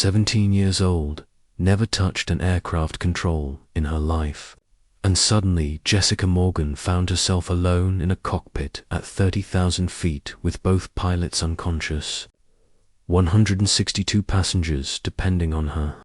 17 years old, never touched an aircraft control in her life. And suddenly Jessica Morgan found herself alone in a cockpit at 30,000 feet with both pilots unconscious. 162 passengers depending on her.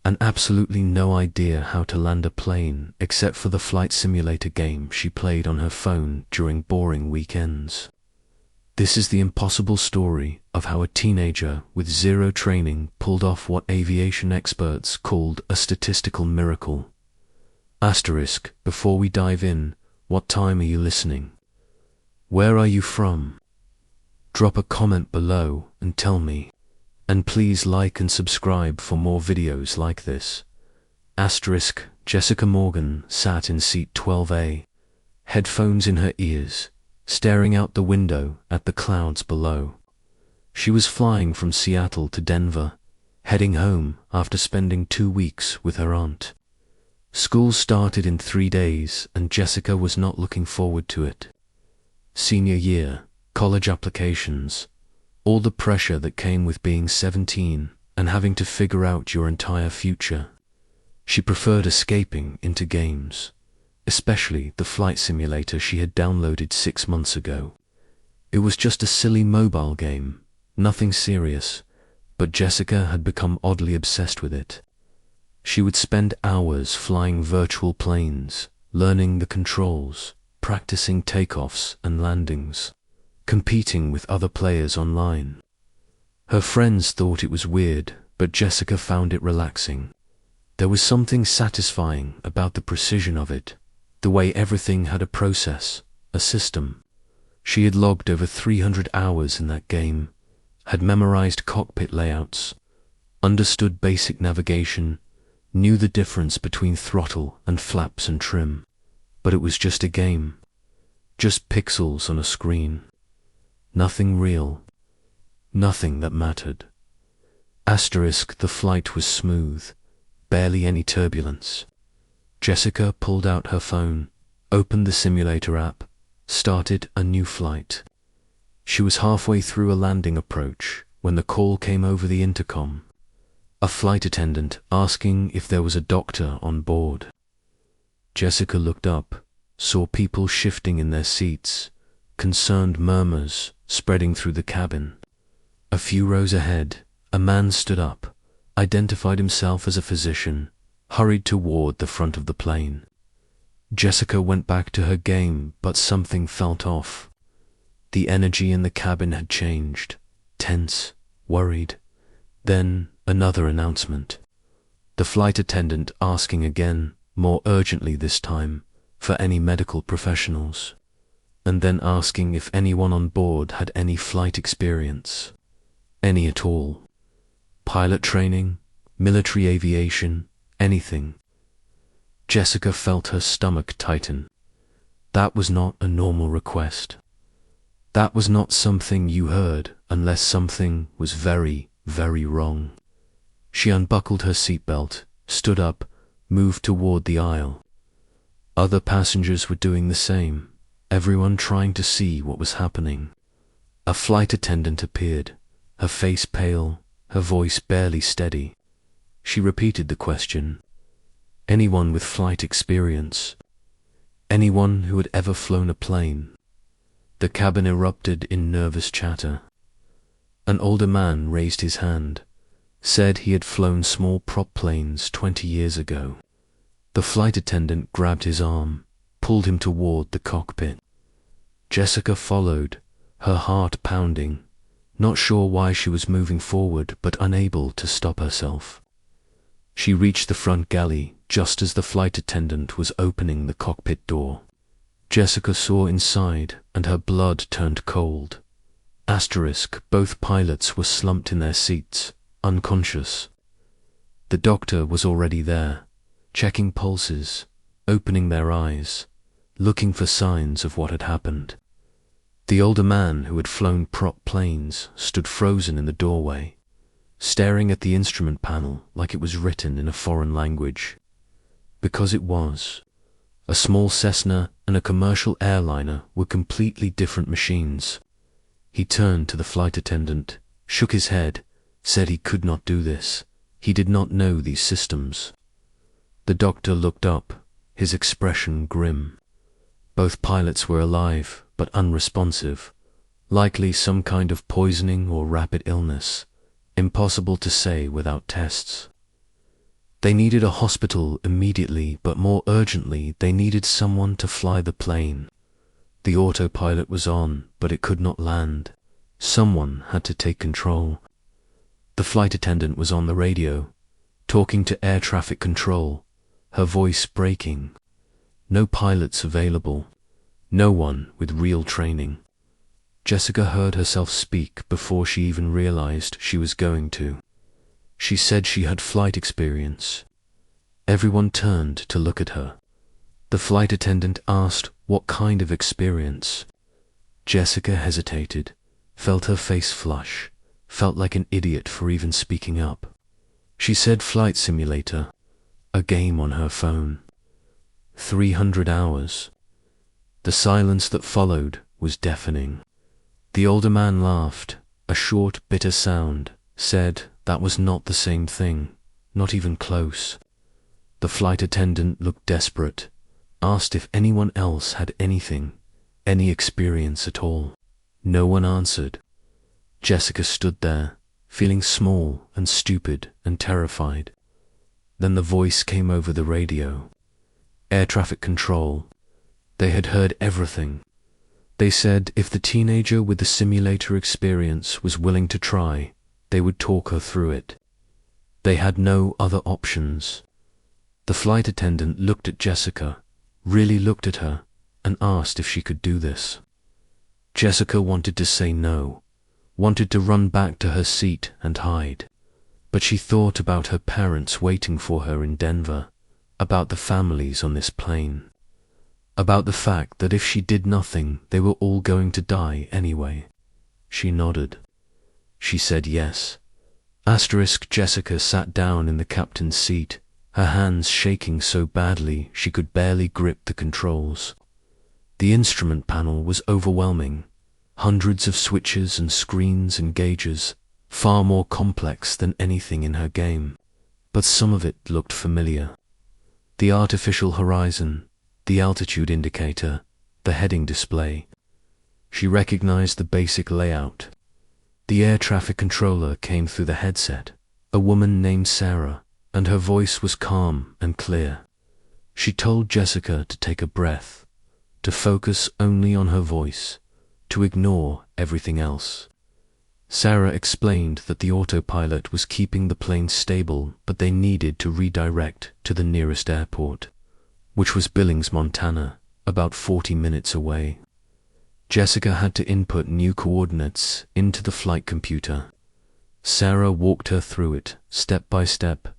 And absolutely no idea how to land a plane except for the flight simulator game she played on her phone during boring weekends. This is the impossible story of how a teenager with zero training pulled off what aviation experts called a statistical miracle. Asterisk, before we dive in, what time are you listening? Where are you from? Drop a comment below and tell me. And please like and subscribe for more videos like this. Asterisk, Jessica Morgan sat in seat 12A, headphones in her ears, staring out the window at the clouds below. She was flying from Seattle to Denver, heading home after spending 2 weeks with her aunt. School started in 3 days and Jessica was not looking forward to it. Senior year, college applications, all the pressure that came with being 17 and having to figure out your entire future. She preferred escaping into games, especially the flight simulator she had downloaded 6 months ago. It was just a silly mobile game, nothing serious, but Jessica had become oddly obsessed with it. She would spend hours flying virtual planes, learning the controls, practicing takeoffs and landings, competing with other players online. Her friends thought it was weird, but Jessica found it relaxing. There was something satisfying about the precision of it, the way everything had a process, a system. She had logged over 300 hours in that game, had memorized cockpit layouts, understood basic navigation, knew the difference between throttle and flaps and trim. But it was just a game, just pixels on a screen. Nothing real, nothing that mattered. Asterisk, the flight was smooth, barely any turbulence. Jessica pulled out her phone, opened the simulator app, started a new flight. She was halfway through a landing approach when the call came over the intercom. A flight attendant asking if there was a doctor on board. Jessica looked up, saw people shifting in their seats, concerned murmurs spreading through the cabin. A few rows ahead, a man stood up, identified himself as a physician, hurried toward the front of the plane. Jessica went back to her game, but something felt off. The energy in the cabin had changed, tense, worried. Then another announcement. The flight attendant asking again, more urgently this time, for any medical professionals. And then asking if anyone on board had any flight experience. Any at all. Pilot training, military aviation, anything. Jessica felt her stomach tighten. That was not a normal request. That was not something you heard unless something was very, very wrong. She unbuckled her seatbelt, stood up, moved toward the aisle. Other passengers were doing the same, everyone trying to see what was happening. A flight attendant appeared, her face pale, her voice barely steady. She repeated the question. Anyone with flight experience? Anyone who had ever flown a plane? The cabin erupted in nervous chatter. An older man raised his hand, said he had flown small prop planes 20 years ago. The flight attendant grabbed his arm, pulled him toward the cockpit. Jessica followed, her heart pounding, not sure why she was moving forward but unable to stop herself. She reached the front galley just as the flight attendant was opening the cockpit door. Jessica saw inside and her blood turned cold. Asterisk, both pilots were slumped in their seats, unconscious. The doctor was already there, checking pulses, opening their eyes, looking for signs of what had happened. The older man who had flown prop planes stood frozen in the doorway, staring at the instrument panel like it was written in a foreign language. Because it was. A small Cessna and a commercial airliner were completely different machines. He turned to the flight attendant, shook his head, said he could not do this, He did not know these systems. The doctor looked up, his expression grim. Both pilots were alive, but unresponsive. Likely some kind of poisoning or rapid illness. Impossible to say without tests. They needed a hospital immediately, but more urgently, they needed someone to fly the plane. The autopilot was on, but it could not land. Someone had to take control. The flight attendant was on the radio, talking to air traffic control, her voice breaking. No pilots available. No one with real training. Jessica heard herself speak before she even realized she was going to. She said she had flight experience. Everyone turned to look at her. The flight attendant asked what kind of experience. Jessica hesitated, felt her face flush, felt like an idiot for even speaking up. She said flight simulator, a game on her phone. 300 hours. The silence that followed was deafening. The older man laughed, a short, bitter sound, said that was not the same thing, not even close. The flight attendant looked desperate, asked if anyone else had anything, any experience at all. No one answered. Jessica stood there, feeling small and stupid and terrified. Then the voice came over the radio. Air traffic control. They had heard everything. They said if the teenager with the simulator experience was willing to try, they would talk her through it. They had no other options. The flight attendant looked at Jessica, really looked at her, and asked if she could do this. Jessica wanted to say no, wanted to run back to her seat and hide. But she thought about her parents waiting for her in Denver, about the families on this plane, about the fact that if she did nothing, they were all going to die anyway. She nodded. She said yes. Jessica sat down in the captain's seat, her hands shaking so badly she could barely grip the controls. The instrument panel was overwhelming. Hundreds of switches and screens and gauges, far more complex than anything in her game. But some of it looked familiar. The artificial horizon, the altitude indicator, the heading display. She recognized the basic layout. The air traffic controller came through the headset, a woman named Sarah, and her voice was calm and clear. She told Jessica to take a breath, to focus only on her voice, to ignore everything else. Sarah explained that the autopilot was keeping the plane stable, but they needed to redirect to the nearest airport, which was Billings, Montana, about 40 minutes away. Jessica had to input new coordinates into the flight computer. Sarah walked her through it, step by step,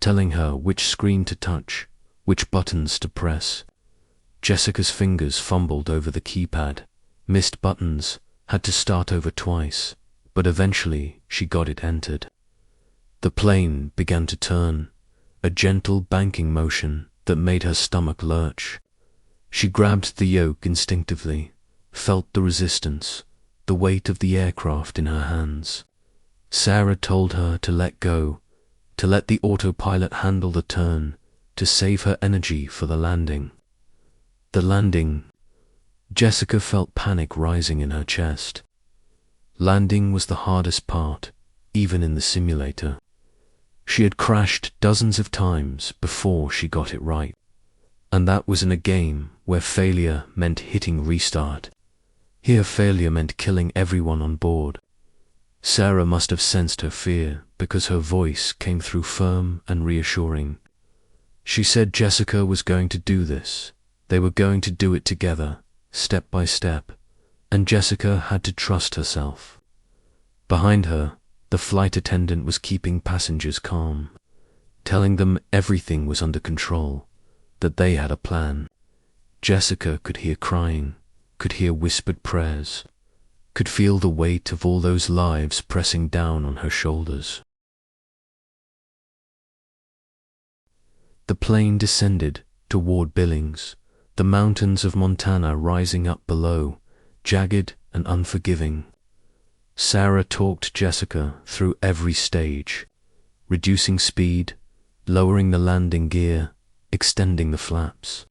telling her which screen to touch, which buttons to press. Jessica's fingers fumbled over the keypad, missed buttons, had to start over twice, but eventually she got it entered. The plane began to turn, a gentle banking motion that made her stomach lurch. She grabbed the yoke instinctively, felt the resistance, the weight of the aircraft in her hands. Sarah told her to let go, to let the autopilot handle the turn, to save her energy for the landing. The landing. Jessica felt panic rising in her chest. Landing was the hardest part, even in the simulator. She had crashed dozens of times before she got it right. And that was in a game where failure meant hitting restart. Here failure meant killing everyone on board. Sarah must have sensed her fear because her voice came through firm and reassuring. She said Jessica was going to do this. They were going to do it together, step by step, and Jessica had to trust herself. Behind her, the flight attendant was keeping passengers calm, telling them everything was under control, that they had a plan. Jessica could hear crying, could hear whispered prayers, could feel the weight of all those lives pressing down on her shoulders. The plane descended toward Billings, the mountains of Montana rising up below, jagged and unforgiving. Sarah talked Jessica through every stage. reducing speed, lowering the landing gear, extending the flaps.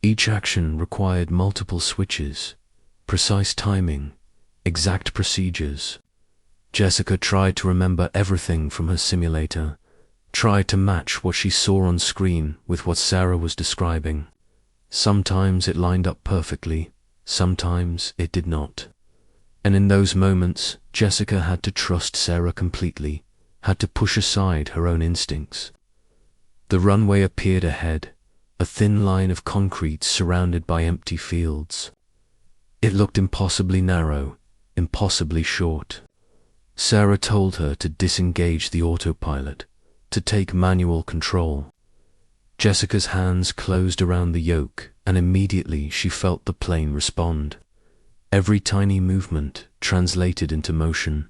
Each action required multiple switches, precise timing, exact procedures. Jessica tried to remember everything from her simulator, tried to match what she saw on screen with what Sarah was describing. Sometimes it lined up perfectly, sometimes it did not. And in those moments, Jessica had to trust Sarah completely, had to push aside her own instincts. The runway appeared ahead, a thin line of concrete surrounded by empty fields. It looked impossibly narrow, impossibly short. Sarah told her to disengage the autopilot, to take manual control. Jessica's hands closed around the yoke, and immediately she felt the plane respond. Every tiny movement translated into motion.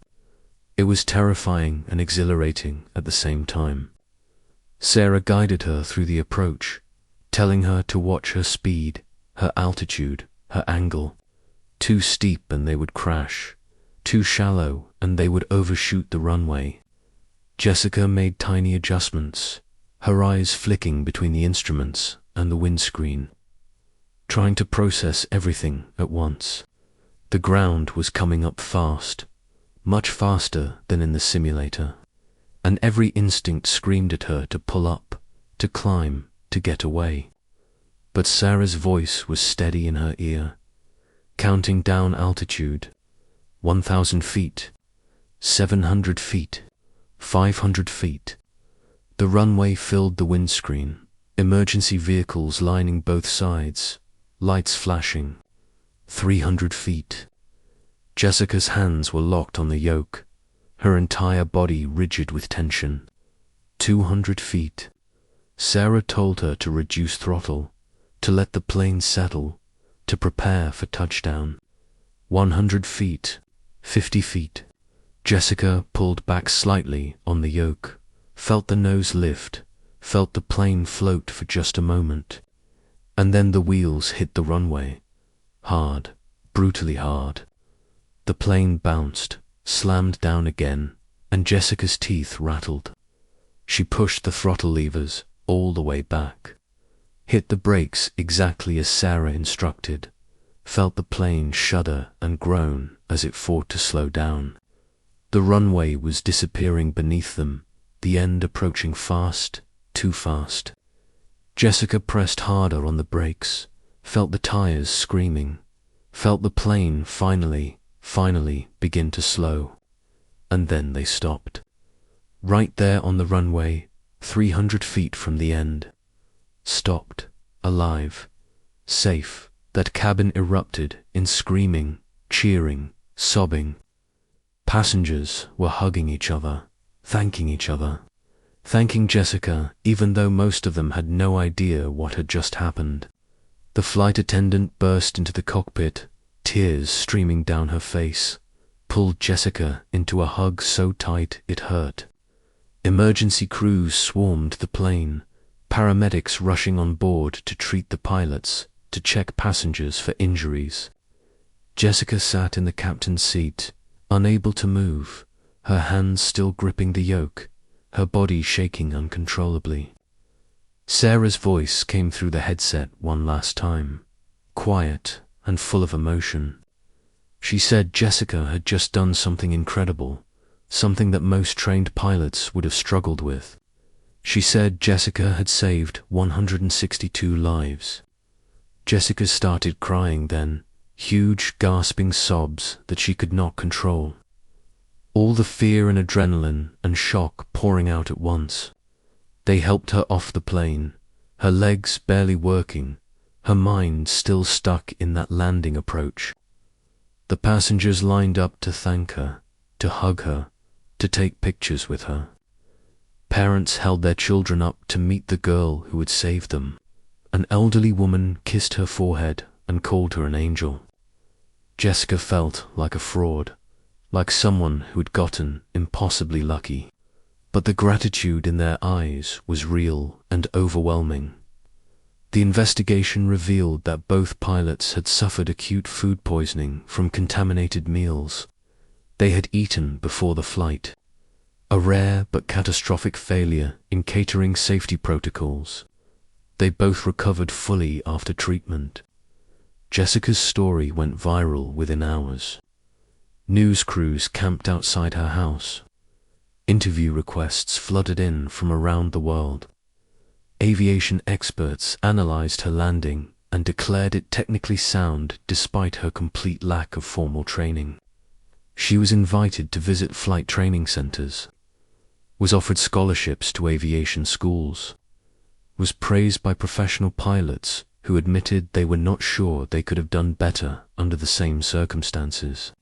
It was terrifying and exhilarating at the same time. Sarah guided her through the approach, telling her to watch her speed, her altitude, her angle. Too steep and they would crash. Too shallow and they would overshoot the runway. Jessica made tiny adjustments, her eyes flicking between the instruments and the windscreen, trying to process everything at once. The ground was coming up fast, much faster than in the simulator, and every instinct screamed at her to pull up, to climb, to get away. But Sarah's voice was steady in her ear, counting down altitude: 1,000 feet, 700 feet, 500 feet. The runway filled the windscreen, emergency vehicles lining both sides, lights flashing. 300 feet. Jessica's hands were locked on the yoke, her entire body rigid with tension. 200 feet. Sarah told her to reduce throttle, to let the plane settle, to prepare for touchdown. 100 feet. 50 feet. Jessica pulled back slightly on the yoke, felt the nose lift, felt the plane float for just a moment. And then the wheels hit the runway. Hard, brutally hard. The plane bounced, slammed down again, and Jessica's teeth rattled. She pushed the throttle levers all the way back, hit the brakes exactly as Sarah instructed, felt the plane shudder and groan as it fought to slow down. The runway was disappearing beneath them, the end approaching fast, too fast. Jessica pressed harder on the brakes, felt the tires screaming, felt the plane finally begin to slow. And then they stopped. Right there on the runway, 300 feet from the end. Stopped, alive, safe. That cabin erupted in screaming, cheering, sobbing. Passengers were hugging each other, thanking Jessica, even though most of them had no idea what had just happened. The flight attendant burst into the cockpit, tears streaming down her face, pulled Jessica into a hug so tight it hurt. Emergency crews swarmed the plane, paramedics rushing on board to treat the pilots, to check passengers for injuries. Jessica sat in the captain's seat, unable to move, her hands still gripping the yoke, her body shaking uncontrollably. Sarah's voice came through the headset one last time, quiet and full of emotion. She said Jessica had just done something incredible, something that most trained pilots would have struggled with. She said Jessica had saved 162 lives. Jessica started crying then, huge gasping sobs that she could not control. All the fear and adrenaline and shock pouring out at once. They helped her off the plane, her legs barely working, her mind still stuck in that landing approach. The passengers lined up to thank her, to hug her, to take pictures with her. Parents held their children up to meet the girl who had saved them. An elderly woman kissed her forehead and called her an angel. Jessica felt like a fraud, like someone who had gotten impossibly lucky. But the gratitude in their eyes was real and overwhelming. The investigation revealed that both pilots had suffered acute food poisoning from contaminated meals. They had eaten before the flight. a rare but catastrophic failure in catering safety protocols. They both recovered fully after treatment. Jessica's story went viral within hours. News crews camped outside her house. Interview requests flooded in from around the world. Aviation experts analyzed her landing and declared it technically sound despite her complete lack of formal training. She was invited to visit flight training centers, was offered scholarships to aviation schools, was praised by professional pilots who admitted they were not sure they could have done better under the same circumstances.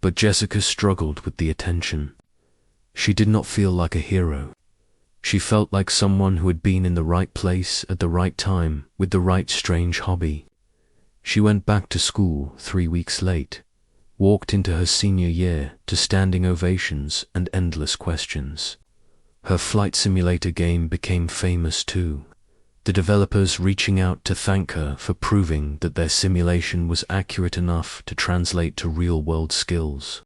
But Jessica struggled with the attention. She did not feel like a hero. She felt like someone who had been in the right place at the right time with the right strange hobby. She went back to school 3 weeks late, walked into her senior year to standing ovations and endless questions. Her flight simulator game became famous too, the developers reaching out to thank her for proving that their simulation was accurate enough to translate to real-world skills.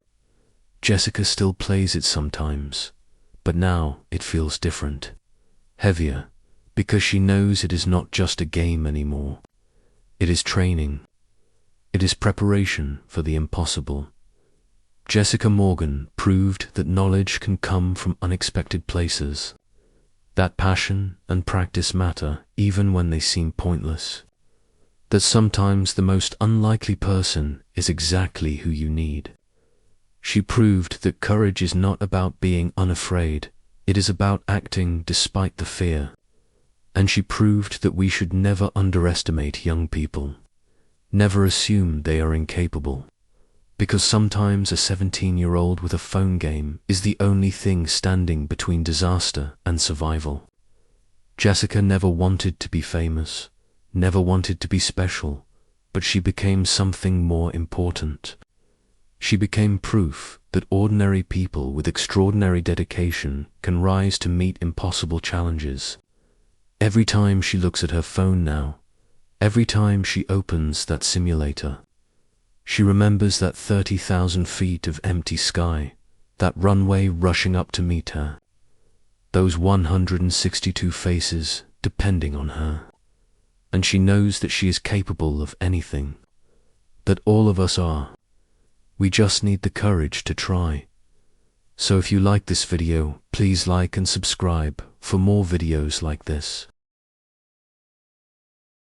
Jessica still plays it sometimes, but now it feels different, heavier, because she knows it is not just a game anymore. It is training. It is preparation for the impossible. Jessica Morgan proved that knowledge can come from unexpected places, that passion and practice matter even when they seem pointless, that sometimes the most unlikely person is exactly who you need. She proved that courage is not about being unafraid, it is about acting despite the fear. And she proved that we should never underestimate young people, never assume they are incapable, because sometimes a 17-year-old with a phone game is the only thing standing between disaster and survival. Jessica never wanted to be famous, never wanted to be special, but she became something more important. She became proof that ordinary people with extraordinary dedication can rise to meet impossible challenges. Every time she looks at her phone now, every time she opens that simulator, she remembers that 30,000 feet of empty sky, that runway rushing up to meet her, those 162 faces depending on her. And she knows that she is capable of anything, that all of us are. We just need the courage to try. So if you like this video, please like and subscribe for more videos like this.